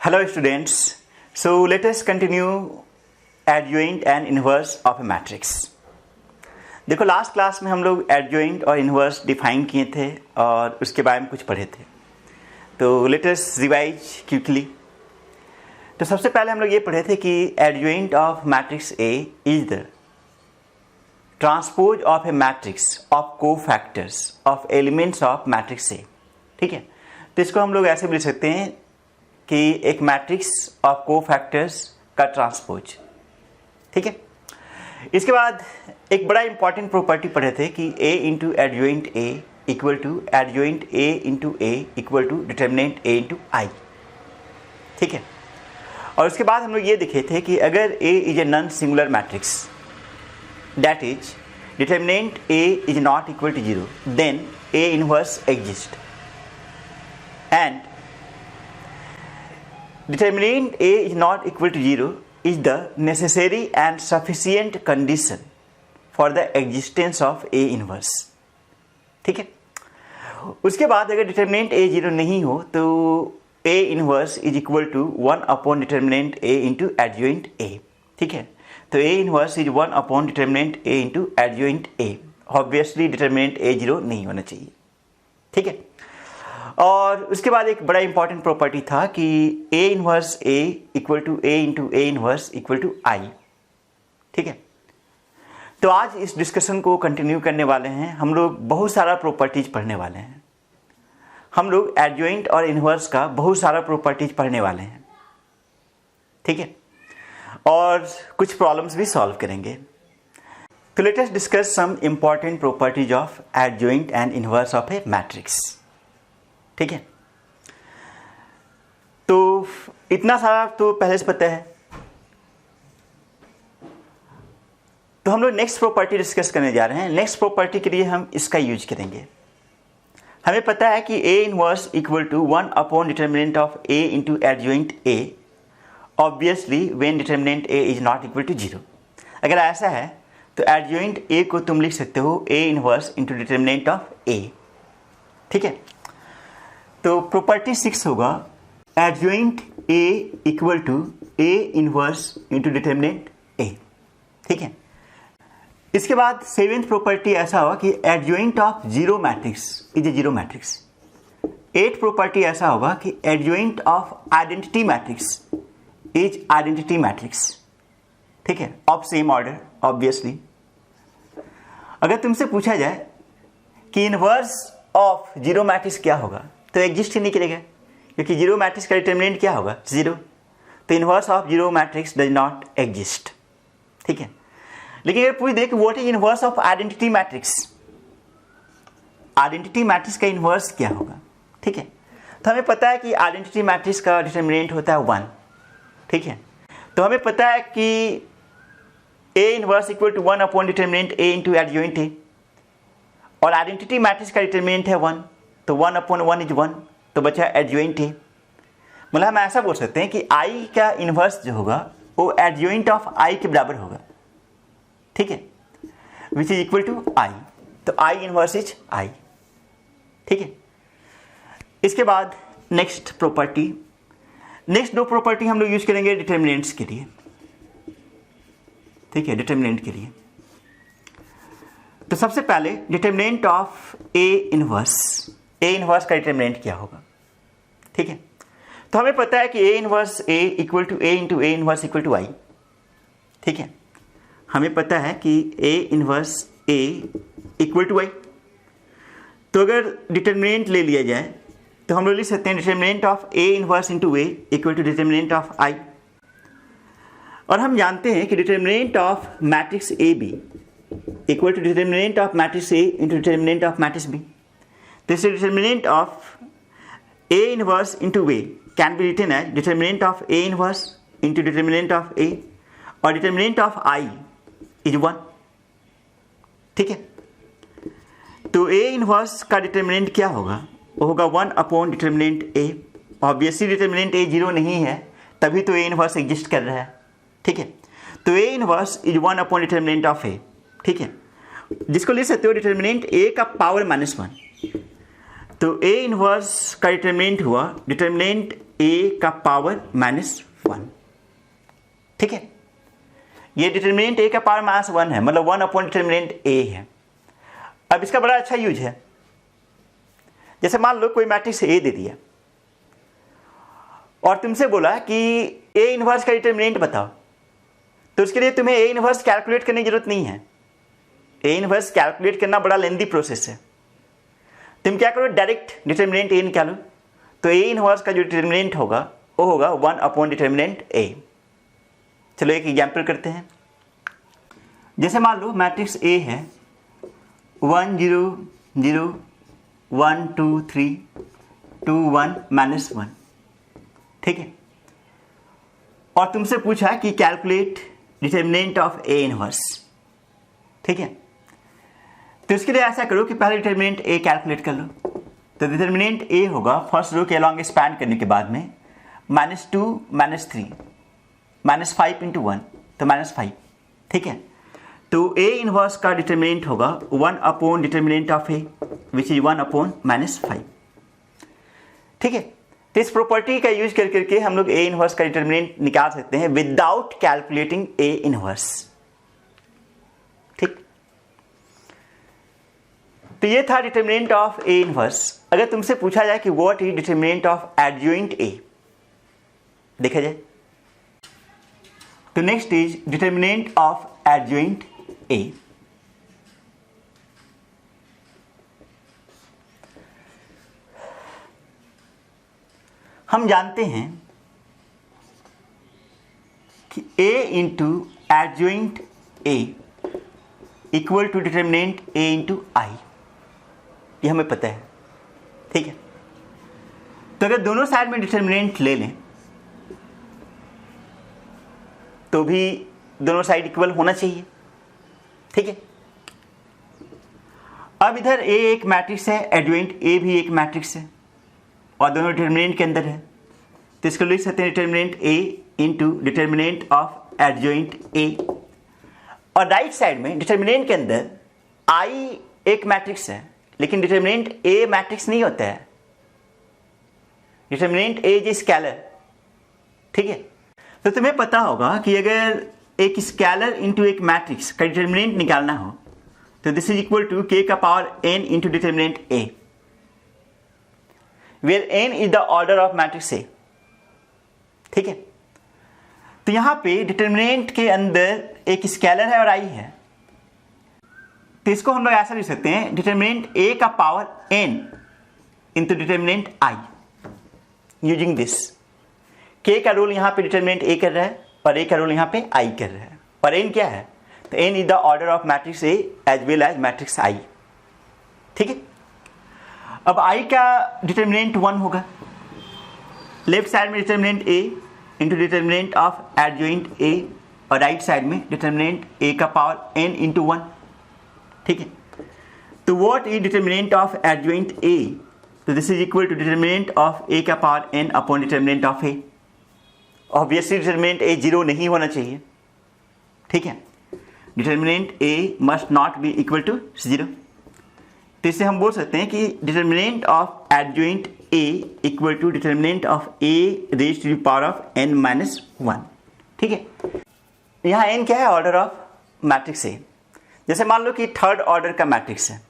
Hello students, so let us continue adjoint and inverse of a matrix. देखो last class में हम लोग adjoint और इन्वर्स डिफाइन किए थे और उसके बारे में कुछ पढ़े थे, तो लेट अस रिवाइज क्विकली। तो सबसे पहले हम लोग ये पढ़े थे कि adjoint of matrix A is the transpose of a matrix of cofactors of elements of matrix ए। ठीक है, तो इसको हम लोग ऐसे भी लिख सकते हैं कि एक मैट्रिक्स ऑफ कोफैक्टर्स का ट्रांसपोज। ठीक है, इसके बाद एक बड़ा इंपॉर्टेंट प्रॉपर्टी पढ़े थे कि a into adjoint a equal to adjoint a into a equal to determinant a into i। ठीक है, और उसके बाद हम लोग ये देखे थे कि अगर a is a non singular matrix that is determinant a is not equal to 0 then a inverse exist and determinant a is not equal to 0 is the necessary and sufficient condition for the existence of a inverse। ठीक है, उसके बाद अगर determinant a 0 नहीं हो तो a inverse is equal to 1 upon determinant a into adjoint a। ठीक है, तो a inverse is 1 upon determinant a into adjoint a। obviously determinant a 0 नहीं होना चाहिए। ठीक है, और उसके बाद एक बड़ा इंपॉर्टेंट प्रॉपर्टी था कि a inverse a equal to a into a inverse equal to i। ठीक है, तो आज इस डिस्कशन को कंटिन्यू करने वाले हैं। हम लोग बहुत सारा प्रॉपर्टीज पढ़ने वाले हैं। हम लोग एडजॉइंट और इनवर्स का बहुत सारा प्रॉपर्टीज पढ़ने वाले हैं। ठीक है, और कुछ प्रॉब्लम्स भी सॉल्व करेंगे। तो let us discuss some important properties of adjoint and inverse of a matrix. ठीक है, तो इतना सारा तो पहले से पता है। तो हम लोग नेक्स्ट प्रॉपर्टी डिस्कस करने जा रहे हैं। नेक्स्ट प्रॉपर्टी के लिए हम इसका यूज करेंगे। हमें पता है कि a inverse equal to 1 upon determinant of a into adjoint a obviously when determinant a is not equal to 0। अगर ऐसा है तो एडजॉइंट a को तुम लिख सकते हो a inverse into determinant of a। ठीक है, तो प्रॉपर्टी 6 होगा adjoint a equal to a inverse into determinant a। ठीक है, इसके बाद 7th प्रॉपर्टी ऐसा होगा कि adjoint of zero matrix is a zero matrix. 8th property ऐसा होगा कि adjoint of identity matrix is identity matrix. ठीक है, ऑफ सेम ऑर्डर ऑब्वियसली। अगर तुमसे पूछा जाए कि इनवर्स ऑफ जीरो मैट्रिक्स क्या होगा तो एग्जिस्ट ही नहीं करेगा, क्योंकि जीरो मैट्रिक्स का डिटर्मिनेंट क्या होगा 0। तो inverse of zero matrix does not exist. ठीक है, लेकिन अगर पूछ दे कि what is inverse of identity matrix, identity matrix का इनवर्स क्या होगा। ठीक है, तो हमें पता है कि आइडेंटिटी मैट्रिक्स का डिटर्मिनेंट होता है 1। ठीक है, तो हमें पता है कि a inverse equal to 1 upon determinant a into adjoint a, और आइडेंटिटी मैट्रिक्स का डिटर्मिनेंट है 1, तो 1 अपॉन 1 इज 1, तो बचा एडजॉइंट है। मतलब हम ऐसा बोल सकते हैं कि i का इनवर्स जो होगा वो एडजॉइंट ऑफ i के बराबर होगा। ठीक है, which is equal to i, तो i इनवर्स इज i। ठीक है, इसके बाद नेक्स्ट प्रॉपर्टी, नेक्स्ट 2 प्रॉपर्टी हम लोग यूज करेंगे डिटर्मिनेंट्स के लिए। ठीक है, डिटर्मिनेंट के लिए तो सबसे पहले डिटर्मिनेंट ऑफ a इनवर्स का डिटर्मिनेंट क्या होगा। ठीक है, तो हमें पता है कि a inverse a equal to a into a inverse equal to i। ठीक है, हमें पता है कि a inverse a equal to i। तो अगर डिटर्मिनेंट ले लिया जाए तो हम लोग लिख सकते हैं determinant of a inverse into a equal to determinant of i। और हम जानते हैं कि determinant of matrix A B equal to determinant of matrix A into determinant of matrix B. This determinant of A inverse into A can be written as determinant of A inverse into determinant of A, or determinant of I is 1। ठीक है, तो A inverse का determinant क्या होगा, वो होगा 1 upon determinant A। Obviously determinant A 0 नहीं है, तभी तो A इनवर्स एग्जिस्ट कर रहा है। ठीक है, तो A inverse is 1 upon determinant of A। ठीक है, जिसको लिख सकते हो डिटर्मिनेंट ए का पावर -1। तो ए इनवर्स का डिटर्मिनेंट हुआ डिटर्मिनेंट ए का पावर -1। ठीक है, ये डिटर्मिनेंट ए का पावर -1 है, मतलब 1 अपॉन डिटर्मिनेंट ए है। अब इसका बड़ा अच्छा यूज है। जैसे मान लो कोई मैट्रिक्स ए दे दिया और तुमसे बोला कि ए इनवर्स का डिटर्मिनेंट बताओ, तो उसके लिए तुम्हें ए इनवर्स कैलकुलेट करने की जरूरत नहीं है। ए इनवर्स कैलकुलेट करना बड़ा लेंदी प्रोसेस है। तुम क्या करो, डायरेक्ट डिटर्मिनेंट ए निकालो। तो ए इनवर्स का जो डिटर्मिनेंट होगा वो होगा 1 अपॉन डिटर्मिनेंट ए। चलो एक एग्जाम्पल करते हैं। जैसे मान लो मैट्रिक्स ए है 1 0 0 1 2 3 2 1 -1। ठीक है, और तुमसे पूछा कि calculate determinant of A inverse. ठीक है, तो इसके लिए ऐसा करो कि पहले डिटर्मिनेंट ए कैलकुलेट कर लो। तो डिटर्मिनेंट ए होगा फर्स्ट रो के अलॉन्ग स्पैन करने के बाद में -2 -3 -5 × 1 तो -5। ठीक है, तो ए इनवर्स का डिटर्मिनेंट होगा 1 upon determinant of A which is 1 upon -5। ठीक है, तो इस प्रॉपर्टी का यूज कर करके हम लोग ए इनवर्स का डिटर्मिनेंट निकाल सकते हैं विदाउट कैलकुलेटिंग ए इनवर्स। ठीक, तो ये था डिटर्मिनेंट ऑफ ए इनवर्स। अगर तुमसे पूछा जाए कि what is determinant of adjoint A, देखा जाए तो next is determinant of adjoint A. हम जानते हैं कि a into adjoint a equal to determinant a into I, ये हमें पता है। ठीक है, तो अगर दोनों साइड में डिटर्मिनेंट ले लें तो भी दोनों साइड इक्वल होना चाहिए। ठीक है, अब इधर a एक मैट्रिक्स है, एडजॉइंट a भी एक मैट्रिक्स है और दोनों डिटर्मिनेंट के अंदर है। तो इसको लिख सकते हैं determinant a into determinant of adjoint a। और राइट साइड में डिटर्मिनेंट के अंदर i एक मैट्रिक्स है, लेकिन डिटर्मिनेंट a मैट्रिक्स नहीं होता है। Determinant a is scalar. ठीक है, तो तुम्हें पता होगा कि अगर एक स्केलर इंटू एक मैट्रिक्स का डिटर्मिनेंट निकालना हो तो this is equal to k का power n into determinant a, where n is the order of matrix A। ठीक है, तो यहां पे डिटर्मिनेंट के अंदर एक स्केलर है और i है, तो इसको हम लोग ऐसा लिख सकते हैं डिटर्मिनेंट A का power n into determinant i using this. k का रोल यहां पे डिटर्मिनेंट A कर रहा है और a का रोल यहां पे i कर रहा है, और n क्या है, तो n is the order of matrix A as well as matrix i। ठीक है, अब i का डिटर्मिनेंट 1 होगा, लेफ्ट साइड में determinant a into determinant of adjoint a, और राइट साइड में डिटर्मिनेंट a का पावर n इंटू 1। ठीक है, तो what is determinant of adjoint a, तो this is equal to determinant of a का power n upon determinant of a। Obviously determinant a 0 नहीं होना चाहिए। ठीक है, determinant a must not be equal to 0। तो इससे हम बोल सकते हैं कि determinant of adjoint a equal to determinant of a raise to the power of n-1। ठीक है, यहाँ n क्या है, ऑर्डर ऑफ मैट्रिक्स A। जैसे मान लो कि थर्ड ऑर्डर का मैट्रिक्स है,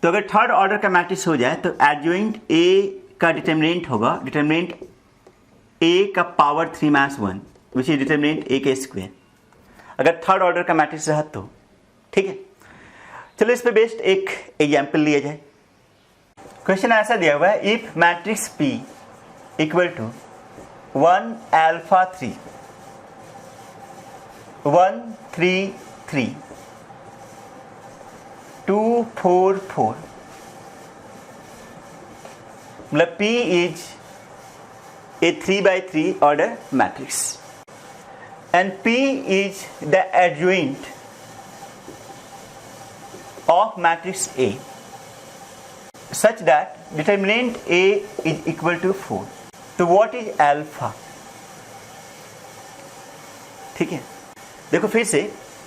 तो अगर थर्ड ऑर्डर का मैट्रिक्स हो जाए तो एडजॉइंट A का डिटर्मिनेंट होगा डिटर्मिनेंट A का power 3-1 which is determinant A के स्क्वायर, अगर थर्ड ऑर्डर का मैट्रिक्स रहा तो। ठीक है, चलो इस पे बेस्ड एक एग्जाम्पल लिया जाए। क्वेश्चन ऐसा दिया हुआ है, if matrix P equal to 1 alpha 3 1 3 3 2 4 4, मतलब P is a 3x3 order matrix and P is the adjoint of matrix A such that determinant A is equal to 4. तो what is alpha? ठीक है, देखो फिर से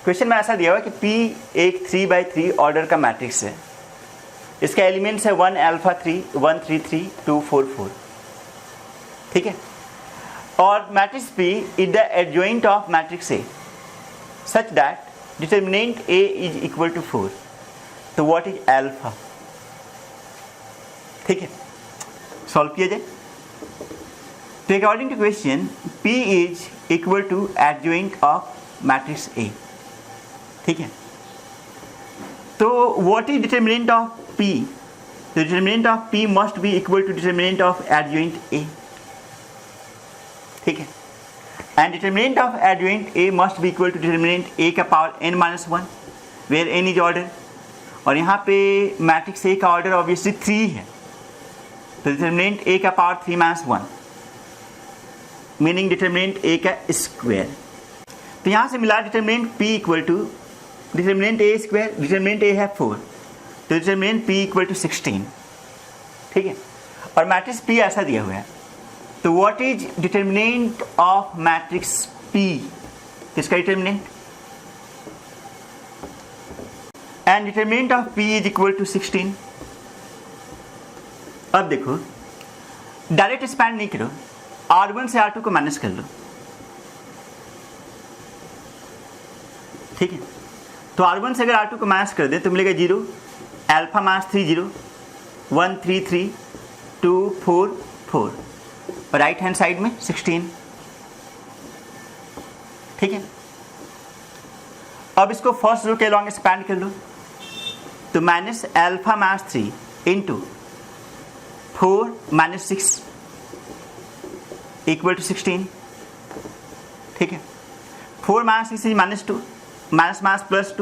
क्वेश्चन में ऐसा दिया हुआ कि P एक 3x3 ऑर्डर का मैट्रिक्स है, इसका एलिमेंट्स है 1 अल्फा 3 1 3 3 2 4 4, ठीक है। और matrix P is the adjoint of matrix A such that determinant A is equal to 4। तो व्हाट इज अल्फा, ठीक है, सॉल्व किया जाए। तो according to question P is equal to adjoint of matrix A, ठीक है। तो what is determinant of P? तो determinant of P must be equal to determinant of adjoint A, ठीक है। And determinant of adjoint A must be equal to determinant A का power n-1 where n is order, और यहाँ पे matrix A का order obviously 3 है, तो determinant A का पावर 3-1 मीनिंग डिटर्मिनेंट A का स्क्वायर। तो यहाँ से मिला determinant P equal to determinant A square, determinant A है 4, तो डिटर्मिनेंट P इक्वल टू 16, ठीक है। और मैट्रिक्स P ऐसा दिया हुआ है, तो what is determinant of matrix P? इसका determinant and determinant of P is equal to 16। अब देखो डायरेक्ट एक्सपैंड नहीं करो, R1 से R2 को माइनस कर लो, ठीक है। तो R1 से अगर R2 को माइनस कर दे तो मिलेगा 0 अल्फा माइनस 3 0 1 3 3 2 4 4 और राइट हैंड साइड में 16, ठीक है। अब इसको फर्स्ट रो के अलॉन्ग एक्सपैंड कर लो, तो minus alpha minus 3 into 4 minus 6 equal to 16, ठीक है। 4 minus 6 minus 2 minus minus plus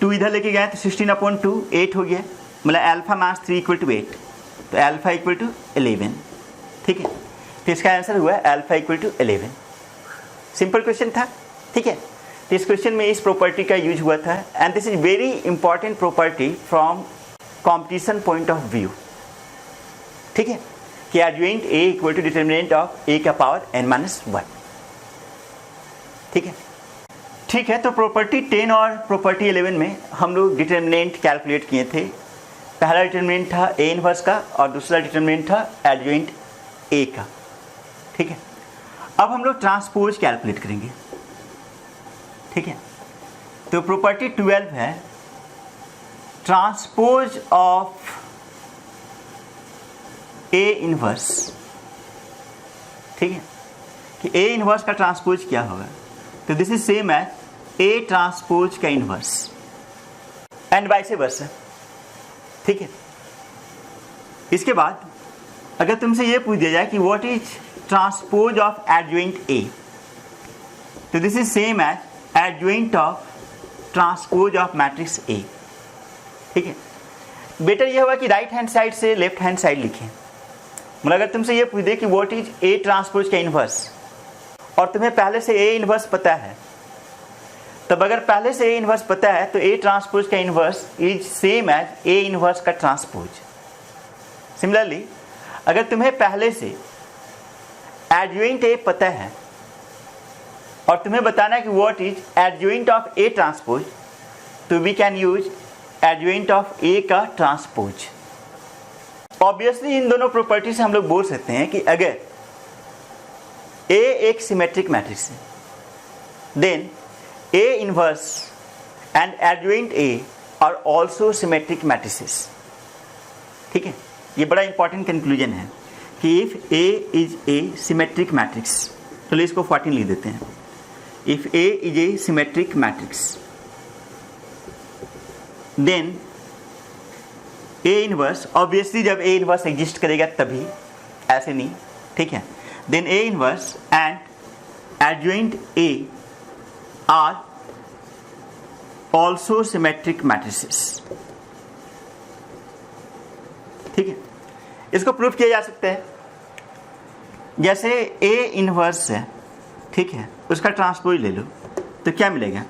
2 इधर लेके गए तो 16/2 8 हो गया, मतलब अल्फा माइनस 3 इक्वल टू 8, तो अल्फा इक्वल टू 11, ठीक है। तो इसका आंसर हुआ alpha equal to 11। Simple question था, ठीक है। तो इस क्वेश्चन में इस प्रॉपर्टी का यूज हुआ था, and this is very important property from competition point of view, ठीक है, कि adjoint A equal to determinant of A का पावर n-1, ठीक है। ठीक है, तो प्रॉपर्टी 10 और प्रॉपर्टी 11 में हम लोग डिटर्मिनेंट कैलकुलेट किए थे। पहला डिटर्मिनेंट था A इनवर्स का और दूसरा डिटर्मिनेंट था एडजॉइंट A का, ठीक है। अब हम लोग ट्रांसपोज कैलकुलेट करेंगे, ठीक है। तो प्रॉपर्टी 12 है ट्रांसपोज ऑफ A इनवर्स, ठीक है, कि A इनवर्स का ट्रांसपोज क्या होगा। तो this is same as A transpose का इनवर्स एंड वाइस वर्सा, ठीक है। इसके बाद अगर तुमसे ये पूछ दिया जाए कि what is transpose of adjoint A, तो this is same as adjoint of transpose of matrix A, ठीक है। बेटर ये होगा कि राइट हैंड साइड से लेफ्ट हैंड साइड लिखें, मतलब अगर तुमसे ये पूछ दे कि व्हाट इज A ट्रांसपोज का इनवर्स और तुम्हें पहले से A इनवर्स पता है, तब अगर पहले से A इनवर्स पता है तो A ट्रांसपोज का inverse is same as A inverse का ट्रांसपोज। सिमिलरली अगर तुम्हें पहले से एडजॉइंट A पता है और तुम्हें बताना है कि what is adjoint of A transpose, तो we can use adjoint of A का ट्रांसपोज। ऑब्वियसली इन दोनों प्रॉपर्टी से हम लोग बोल सकते हैं कि अगर A एक सिमेट्रिक मैट्रिक्स है, then A inverse and adjoint A are also symmetric matrices, ठीक है। ये बड़ा इंपॉर्टेंट कंक्लूजन है कि if A is a symmetric matrix, तो इसको 14 लिख देते हैं। If A is a symmetric matrix then A inverse, obviously जब A इनवर्स एग्जिस्ट करेगा तभी, ऐसे नहीं, ठीक है। Then A inverse and adjoint A are also symmetric matrices, ठीक है। इसको प्रूफ किया जा सकता है, जैसे A इनवर्स है, ठीक है, उसका ट्रांसपोज ले लो तो क्या मिलेगा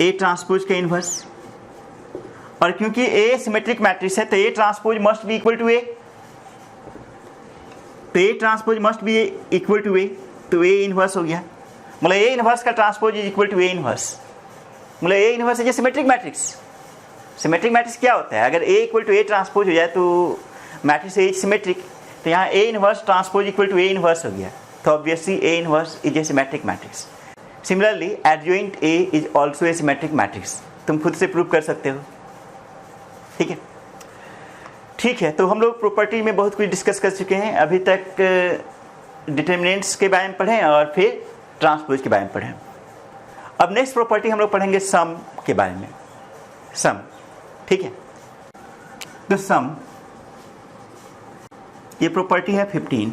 A ट्रांसपोज का इनवर्स, और क्योंकि A सिमेट्रिक मैट्रिक्स है तो A transpose must be equal to A, तो A transpose must be equal to A, तो A इनवर्स हो गया, मतलब A इनवर्स का transpose is equal to A inverse. मतलब A inverse is a symmetric matrix. Symmetric matrix क्या होता है? अगर A equal to A transpose हो जाए तो मैट्रिक्स ए इज सिमेट्रिक, तो यहाँ A inverse transpose equal to A inverse हो गया, तो obviously A inverse is a symmetric matrix. Similarly adjoint A is also A symmetric matrix, तुम खुद से प्रूव कर सकते हो। ठीक है, ठीक है। तो हम लोग प्रॉपर्टी में बहुत कुछ डिस्कस कर चुके हैं अभी तक। डिटर्मिनेंट्स के बारे में पढ़ें और फिर ट्रांसपोज के बारे में पढ़ें। अब नेक्स्ट प्रॉपर्टी हम लोग पढ़ेंगे सम के बारे में। सम, ठीक है। तो सम, ये प्रॉपर्टी है 15।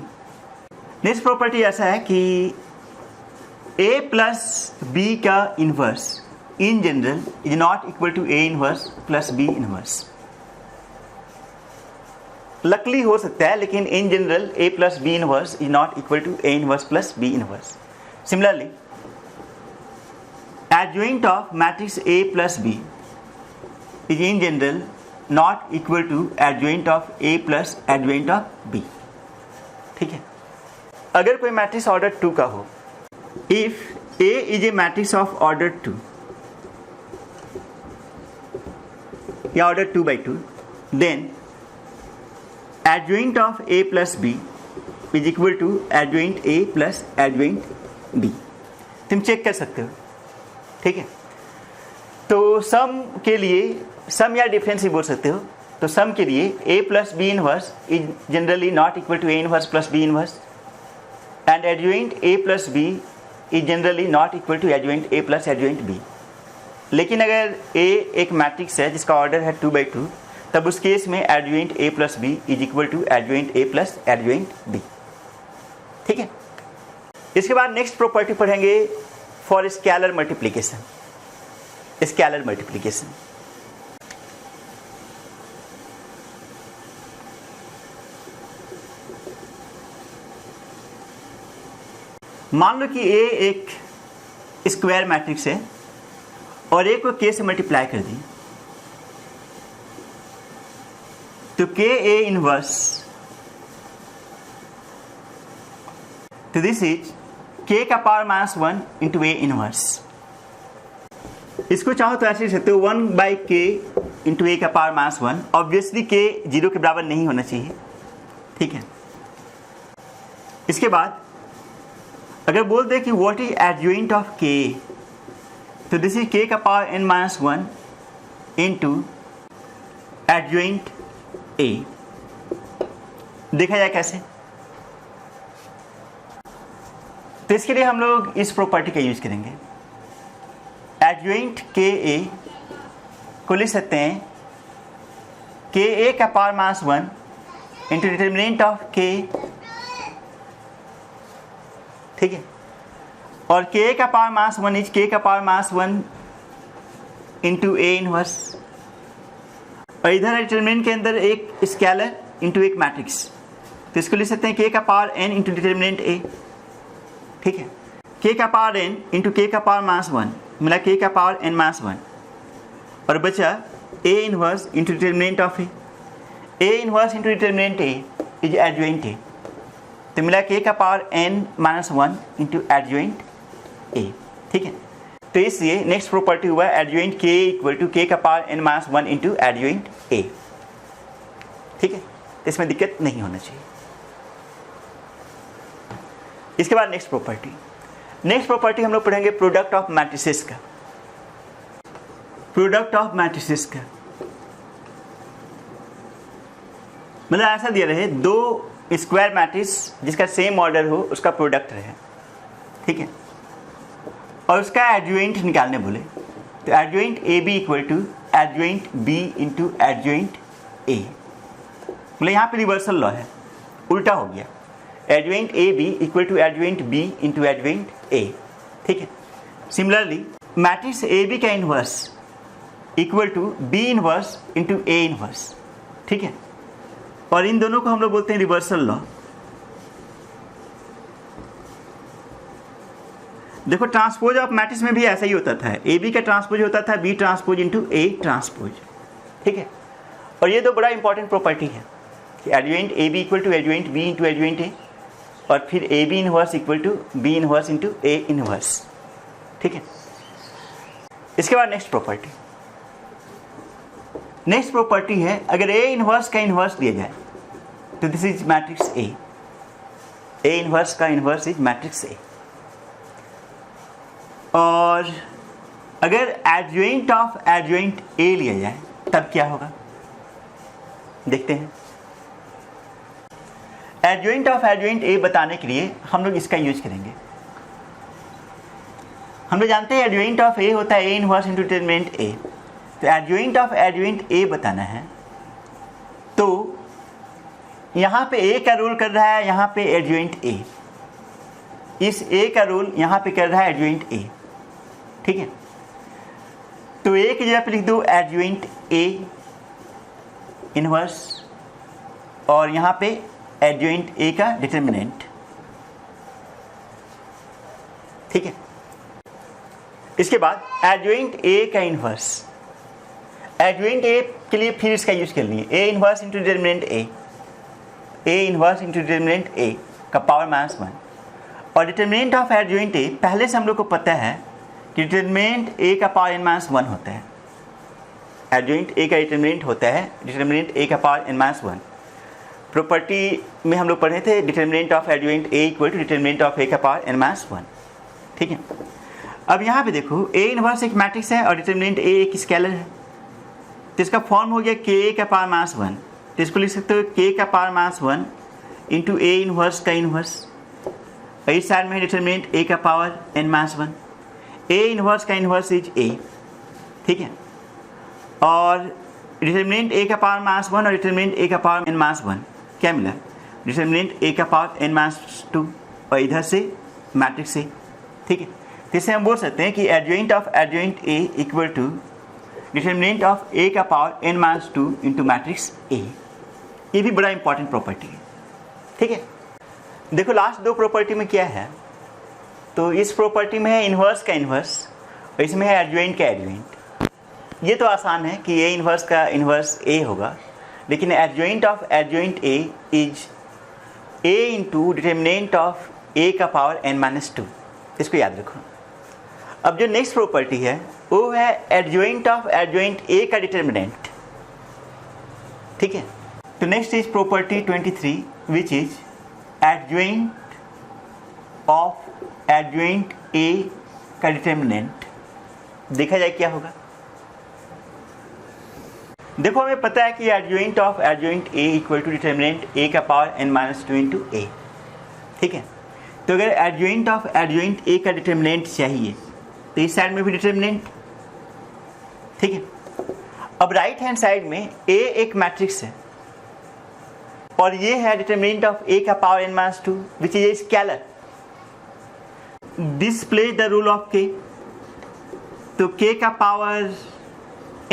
नेक्स्ट प्रॉपर्टी ऐसा है कि a प्लस बी का inverse in general is not equal to a inverse plus b inverse. Luckily हो सकता है, लेकिन in general a plus b inverse is not equal to a inverse plus b inverse. Similarly adjoint of matrix A plus B is in general not equal to adjoint of A plus adjoint of B। ठीक है, अगर कोई matrix order 2 का हो, if A is a matrix of order 2 या order 2 by 2, then adjoint of A plus B is equal to adjoint A plus adjoint B। तुम check कर सकते हो। ठीक है, तो सम के लिए, सम या डिफरेंस ही बोल सकते हो, तो सम के लिए a plus b inverse is generally not equal to a inverse plus b inverse, and adjoint a plus b is generally not equal to adjoint a plus adjoint b। लेकिन अगर a एक matrix है जिसका order है 2 by 2, तब उस case में adjoint a plus b is equal to adjoint a plus adjoint b। ठीक है, इसके बाद नेक्स्ट प्रॉपर्टी पढ़ेंगे for scalar multiplication. Scalar multiplication, मान लो कि A एक स्क्वायर मैट्रिक्स है और A को K से मल्टीप्लाई कर दी, तो K A इनवर्स, तो दिस इज K का power minus 1 into A inverse. इसको चाहो तो ऐसे लिख सकते हो 1 बाई K इंटू A का पावर माइनस 1। ऑब्वियसली K 0 के बराबर नहीं होना चाहिए। ठीक है, इसके बाद अगर बोल दे कि what is adjoint of K, तो दिस इज K का power n minus 1 into adjoint A। देखा जाए कैसे, तो इसके लिए हम लोग इस प्रॉपर्टी का यूज करेंगे। एडजॉइंट के ए को लिख सकते हैं के ए का power minus 1 into determinant of के। ठीक है, और के ए का पावर माइनस 1 इज के का power minus 1 into A inverse, और इधर डिटर्मिनेंट के अंदर एक स्केलर इंटू एक मैट्रिक्स, तो इसको लिख सकते हैं के का पावर n इंटू डिटर्मिनेंट ए। ठीक है, k का पावर n इंटू के का पावर माइनस 1 मिला k का पावर n माइनस 1, और बचा a inverse into determinant of a। a inverse into determinant a is adjoint a, तो मिला k का power n minus 1 into adjoint a। ठीक है, तो इसलिए नेक्स्ट प्रॉपर्टी हुआ adjoint k equal to k का power n minus 1 into adjoint a। ठीक है, तो इसमें दिक्कत नहीं होना चाहिए। इसके बाद नेक्स्ट प्रॉपर्टी हम लोग पढ़ेंगे प्रोडक्ट ऑफ मैट्रिसेस का। प्रोडक्ट ऑफ मैट्रिसेस का मतलब ऐसा दिया रहे, दो स्क्वायर मैट्रिक्स जिसका सेम ऑर्डर हो उसका प्रोडक्ट रहे। ठीक है, और उसका एडजॉइंट निकालने बोले, तो adjoint A B equal to adjoint B into adjoint A. मतलब यहाँ पे रिवर्सल लॉ है, उल्टा हो गया, adjoint A B equal to adjoint B into adjoint A. ठीक है, सिमिलरली मैट्रिक्स ए बी का inverse equal to B inverse into A inverse. ठीक है, और इन दोनों को हम लोग बोलते हैं रिवर्सल लॉ। देखो ट्रांसपोज ऑफ मैट्रिक्स में भी ऐसा ही होता था, ए बी का ट्रांसपोज होता था B transpose into A transpose. ठीक है, और ये तो बड़ा इंपॉर्टेंट प्रॉपर्टी है कि adjoint A B equal to adjoint B into adjoint A, और फिर A B inverse equal to B inverse into A inverse. ठीक है, इसके बाद नेक्स्ट प्रॉपर्टी है अगर ए इनवर्स का इनवर्स दिया जाए तो this is matrix A inverse का इनवर्स इज मैट्रिक्स ए। और अगर एडजॉइंट ऑफ एडजॉइंट ए लिया जाए तब क्या होगा, देखते हैं। एडजॉइंट ऑफ एडजॉइंट ए बताने के लिए हम लोग इसका यूज करेंगे। हम लोग जानते हैं एडजॉइंट ऑफ ए होता है A inverse into determinant A. तो एडजॉइंट ऑफ एडजॉइंट ए बताना है तो यहाँ पे ए का रोल कर रहा है, यहाँ पे एडजॉइंट ए, इस ए का रोल यहाँ पे कर रहा है एडजॉइंट ए, ठीक है। तो ए की जगह पे लिख दो एडजॉइंट ए इनवर्स और यहाँ पे एडजॉइंट ए का डिटरमिनेंट, ठीक है। इसके बाद एडजॉइंट ए का इनवर्स, एडजॉइंट ए के लिए फिर इसका यूज कर लिए A inverse into determinant A inverse into determinant A का पावर -1 और डिटरमिनेंट ऑफ एडजॉइंट ए पहले से हम लोग को पता है कि डिटरमिनेंट ए का पावर n-1 होता है। एडजॉइंट ए का डिटरमिनेंट होता है डिटरमिनेंट ए का पावर n-1। प्रॉपर्टी में हम लोग पढ़े थे determinant of adjoint A equal to determinant of A का पावर n-1, ठीक है। अब यहाँ पे देखो ए इनवर्स एक मैट्रिक्स है और डिटरमिनेंट ए एक स्केलर है, तो इसका फॉर्म हो गया के का पावर -1। तो इसको लिख सकते हो के का पावर -1 इंटू ए इनवर्स का इनवर्स, इस साइड में डिटरमिनेंट ए का पावर n-1, ए इनवर्स का इनवर्स इज ए, ठीक है। और डिटरमिनेंट ए का पावर -1 और डिटरमिनेंट ए का पावर n-1 क्या मिला, डिटरमिनेंट ए का पावर n-2 और इधर से मैट्रिक्स ए, ठीक है। तो इससे हम बोल सकते हैं कि adjoint of adjoint A equal to determinant of A का power n-2 into matrix A. ये भी बड़ा इंपॉर्टेंट प्रॉपर्टी है, ठीक है। देखो लास्ट दो प्रॉपर्टी में क्या है, तो इस प्रॉपर्टी में है इन्वर्स का इन्वर्स और इसमें है एडजॉइंट का एडजॉइंट। ये तो आसान है कि ए इन्वर्स का इन्वर्स ए होगा, लेकिन adjoint of adjoint A is A into determinant of A का पावर n-2, इसको याद रखो। अब जो नेक्स्ट प्रॉपर्टी है वो है एडजॉइंट ऑफ एडजॉइंट ए का डिटरमिनेंट, ठीक है। तो next is property 23 which is adjoint of adjoint ए का डिटरमिनेंट। देखा जाए क्या होगा। देखो हमें पता है कि adjoint of adjoint A equal to determinant A का पावर n-2 इंटू ए, ठीक है। तो अगर एडजॉइंट ऑफ एडजॉइंट ए का डिटरमिनेंट चाहिए तो इस साइड में भी डिटरमिनेंट, ठीक है। अब राइट हैंड साइड में ए एक मैट्रिक्स है और ये है डिटरमिनेंट ऑफ ए का power n-2 which is a scalar. This plays the rule of के, तो के का पावर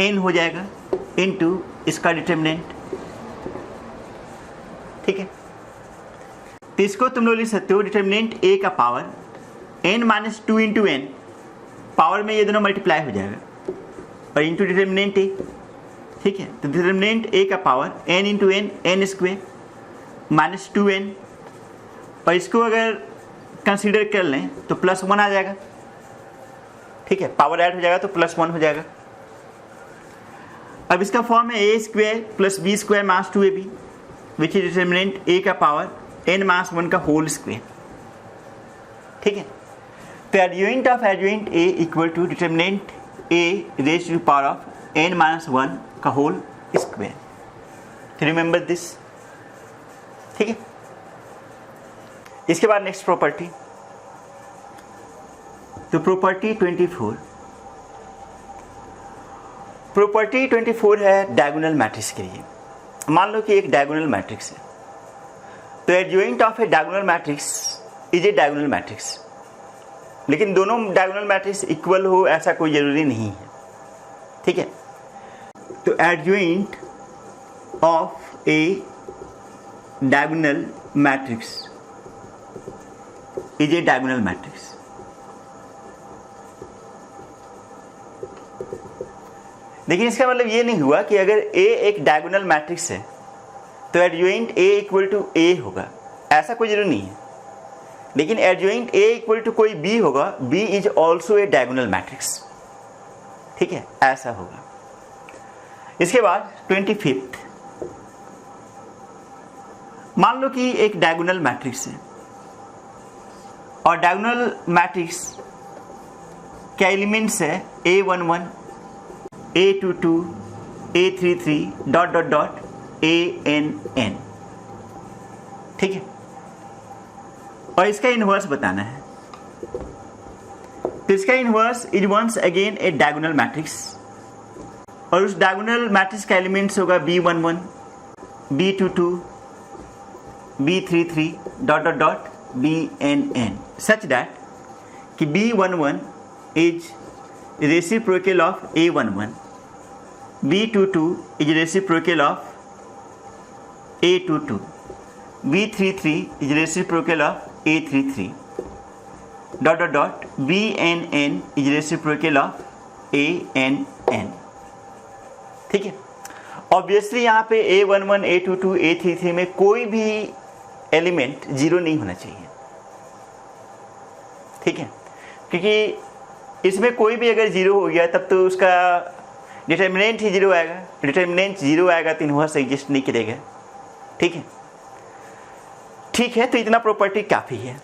n हो जाएगा इनटू इसका डिटरमिनेंट, ठीक है। तो इसको तुम लोग लिख सकते हो डिटरमिनेंट ए का power n-2 into n, power में ये दोनों मल्टीप्लाई हो जाएगा और इंटू डिटरमिनेंट ए, ठीक है। तो डिटरमिनेंट ए का power n into n, n square -2n, और इसको अगर कंसीडर कर लें तो +1 आ जाएगा, ठीक है। पावर ऐड हो जाएगा तो +1 हो जाएगा। अब इसका फॉर्म है A square plus B square मास 2ab which is determinant A का पावर n-1 का होल स्क्वेयर, ठीक है। तो adjoint of adjoint A equal to determinant A raise to power of n-1 का होल स्क्वेयर। तो रिमेंबर दिस, ठीक है। इसके बाद नेक्स्ट प्रॉपर्टी, तो प्रॉपर्टी 24। प्रॉपर्टी 24 है डायगोनल मैट्रिक्स के लिए। मान लो कि एक डायगोनल मैट्रिक्स है, तो adjoint of A diagonal matrix is a diagonal matrix, लेकिन दोनों डायगोनल मैट्रिक्स इक्वल हो ऐसा कोई ज़रूरी नहीं है, ठीक है। तो adjoint of A diagonal matrix is a diagonal matrix. लेकिन इसका मतलब ये नहीं हुआ कि अगर ए एक डायगोनल मैट्रिक्स है तो adjoint A equal to A होगा, ऐसा कोई जरूरी नहीं है। लेकिन एडजॉइंट ए इक्वल टू कोई बी होगा, B is also a diagonal matrix, ठीक है, ऐसा होगा। इसके बाद 25th, मान लो कि एक डायगोनल मैट्रिक्स है और डायगोनल मैट्रिक्स के एलिमेंट्स है A11, A22, A33 dot dot dot ANN, ठीक है, और इसका इनवर्स बताना है। तो इसका inverse is once again a diagonal matrix और उस डायगोनल मैट्रिक्स का एलिमेंट्स होगा B11, B22, B33 dot dot dot BNN, such that कि B11 is reciprocal of A11, B22 is reciprocal of A22, B33 is reciprocal of A33 dot dot dot BNN is reciprocal of ANN, ठीक है। Obviously यहाँ पे A11, A22, A33 में कोई भी element zero नहीं होना चाहिए, ठीक है, क्योंकि इसमें कोई भी अगर जीरो हो गया तब तो उसका डिटर्मिनेंट ही जीरो आएगा, डिटर्मिनेंट जीरो आएगा तो इनवर्स एग्जिस्ट नहीं करेगा, ठीक है। ठीक है, तो इतना प्रॉपर्टी काफ़ी है।